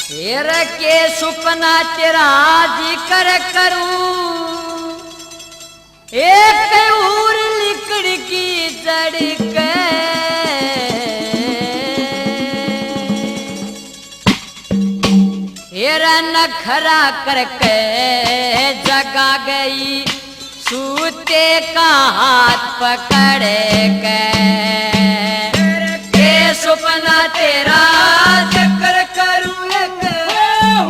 हेर के सुपना तेरा जिक्र करूं, एक और लिकड़ की जड़ के हेर नखरा करके जगा गई, सूते का हाथ पकड़ के सुपना तेरा जिक्र करूं एक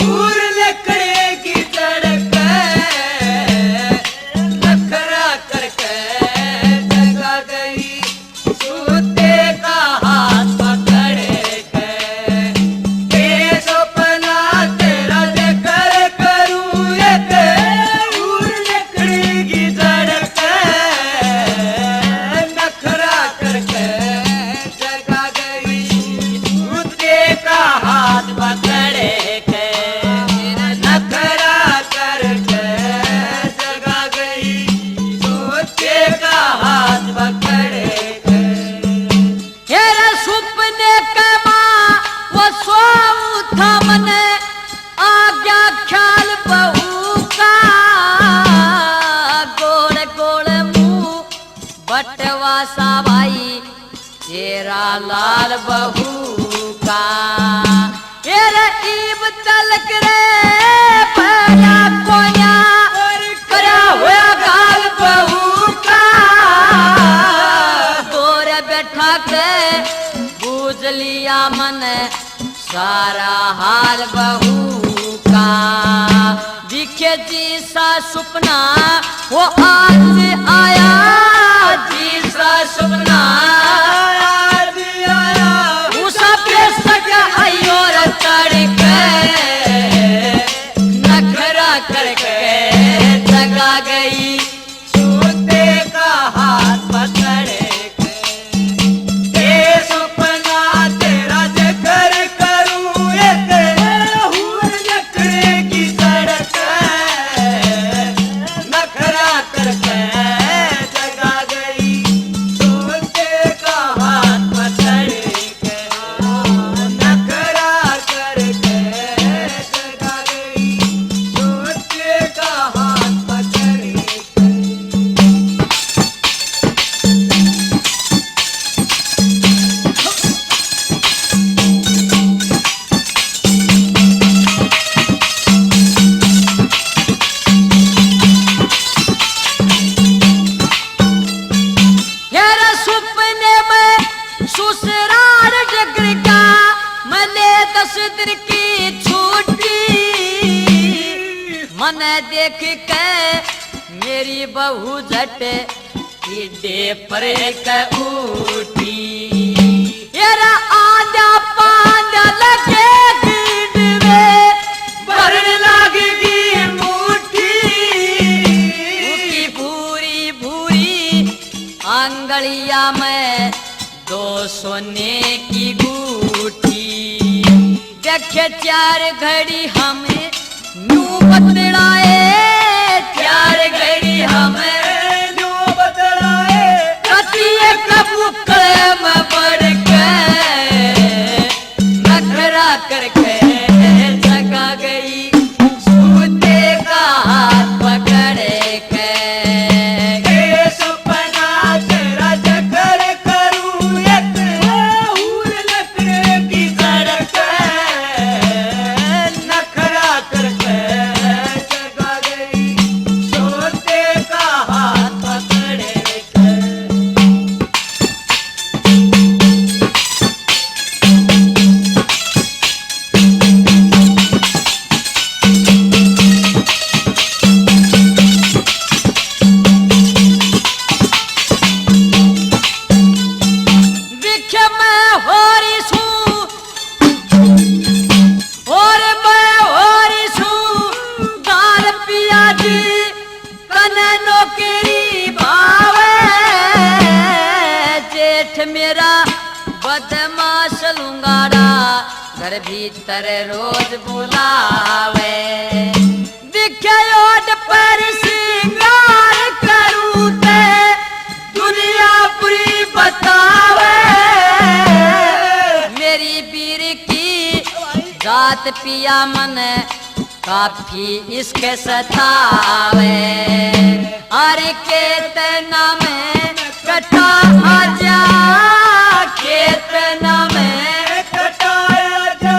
हूर लकड़े की जड़ के नखरा करके जगा गई, सूते का हाथ पकड़ के सपना तेरा जिक्र करूं एक हूर लकड़े की जड़ के नखरा करके जगा गई, सूते का हाथ पकड़े के नखरा करके जगा गई, सूते का हाथ पकड़े के। हेर सुपने के माँ वो सोऊ था मने, आ गया ख्याल बहू का, गोड़ गोड़ मुंह बटवा सा भाई तेरा लाल बहू का। हेर ईब तलक रे भया कोया करा हुआ गाल बहू का, गोर बैठा के बूझ लिया मन सारा हाल बहू का। दिखे जी सा सुपना वो आज आया, जी सा सुपना आज आया, उसा पे सका आयो तड़के नखरा करके जगा गई, सूते का हाथ पकड़े के सपना तेरा जिक्र करूं एक हूर लकड़े की जड़ के नखरा करके जगा गई, सूते का हाथ पकड़े के नखरा करके जगा गई, सूते का हाथ पकड़े के। हेर सुपने में ससुराल डगर का मने 10 दिन की छुट्टी, मन देख के मेरी बहू झट ईडे पर एक उठी। हेर आजा पांजा लगे दीद में भरने लागेगी मुट्ठी, उसकी भूरी भूरी आंगलिया में 2 सोने की गूठी। देखे 4 घड़ी हमें यूं बतलाए, 4 घड़ी हमें जो बतलाए कतिए कबूकले में बढ़ के नखरा करके जगा गई, सूते का हाथ पकड़े के सपना तेरा जिक्र करूं एक हूर लकड़े की जड़ के नखरा करके जगा गई, सूते का हाथ पकड़े के। दिखे मैं होरी सू और मैं होरी सू, दाल पिया जी कने नौकरी भावे, जेठ मेरा बदमाश लुंगाड़ा घर भीतर रोज बुलावे। दिखे ओट पर सिंगार करूं ते दुनिया बुरी बतावे, मेरी बीर की जात पिया मन काफी इसके सतावे अरे केतना में कटा आजा केतना में कटाया जा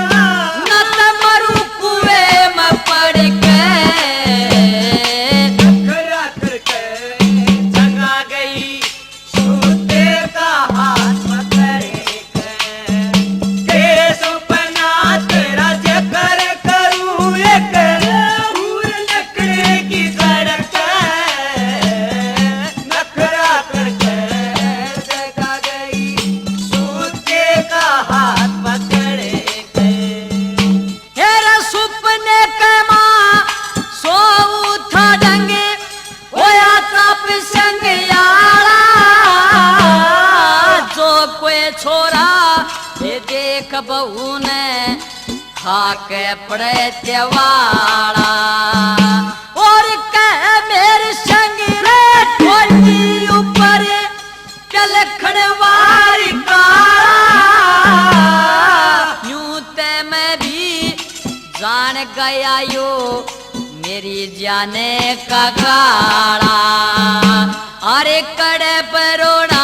न त मरू कुएं में पड़ के खरा करके जगा गई सूते का हाथ पकड़े के सपना तेरा जिक्र करूं एक और लकड़ी की सड़क नखरा करके जगा गई सूते का हाथ पकड़े हेरा सुपने के माँ सोऊ था डंगे होया तप संग यारा जो कोई छोरा ये देख बहू ने खाके पड़े त्यवाड़ा और कह मेरे संग रे ठोटी ऊपर चल खड़वारी काला यूं ते मैं भी जान गया यो मेरी जाने का गाड़ा अरे कड़े परोड़ा